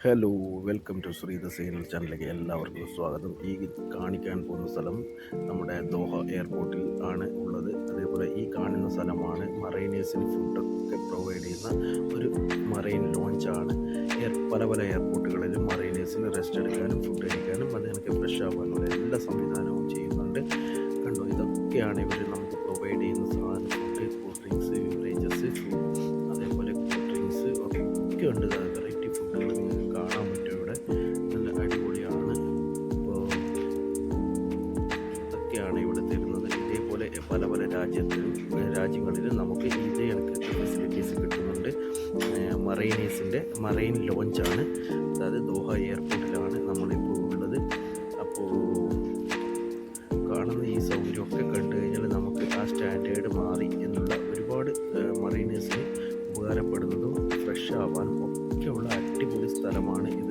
Hello, welcome to ശ്രീ ദ സീനൽ ചാനലിലേക്ക് എല്ലാവർക്കും സ്വാഗതം. ഈ കാണിക്കാൻ പോകുന്ന സ്ഥലം നമ്മുടെ ദോഹ എയർപോർട്ടിൽ ആണ് ഉള്ളത്. അതേപോലെ ഈ കാണുന്ന സ്ഥലമാണ് മറൈനേഴ്സിന് ഫുഡൊക്കെ പ്രൊവൈഡ് ചെയ്യുന്ന ഒരു മറൈൻ ലോഞ്ചാണ്. പല പല എയർപോർട്ടുകളിലും മറൈനേഴ്സിന് റെസ്റ്റ് എടുക്കാനും ഫുഡ് കഴിക്കാനും അതിനൊക്കെ ഫ്രഷ് ആവാനുള്ള എല്ലാ സംവിധാനവും ചെയ്യുന്നുണ്ട്. കണ്ടോ, ഇതൊക്കെയാണ് ഇവർ നമുക്ക് പ്രൊവൈഡ് ചെയ്യുന്ന സാധനം. ഫുഡ്, കൂൾ ഡ്രിങ്ക്സ്, ബിവറേജസ്, അതേപോലെ കൂൾ ഡ്രിങ്ക്സ് ഒക്കെ ഉണ്ട്. വെറൈറ്റി ഫുഡുകൾ നിങ്ങൾക്ക് കാണാൻ പറ്റും ഇവിടെ. നല്ല അടിപൊളിയാണ്. അപ്പോൾ ഇതൊക്കെയാണ് ഇവിടെ തരുന്നത്. ഇതേപോലെ പല പല രാജ്യങ്ങളിലും നമുക്ക് ഇതേ കണക്ക് ഫെസിലിറ്റീസ് കിട്ടുന്നുണ്ട്. മറൈൻ ലോഞ്ചാണ്. അതായത് ദോഹ എയർപോർട്ടിലാണ് നമ്മളിപ്പോൾ ഉള്ളത്. അപ്പോൾ കാണുന്ന ഈ സൗകര്യമൊക്കെ കണ്ടു കഴിഞ്ഞാൽ നമുക്ക് ആ സ്റ്റാൻഡേർഡ് മാറി എന്നുള്ള ഒരുപാട് മറൈനേഴ്സിന് ഉപകാരപ്പെടുന്നതും ഫ്രഷ് ആവാനും ഒക്കെയുള്ള അടിപൊളി സ്ഥലമാണ് ഇത്.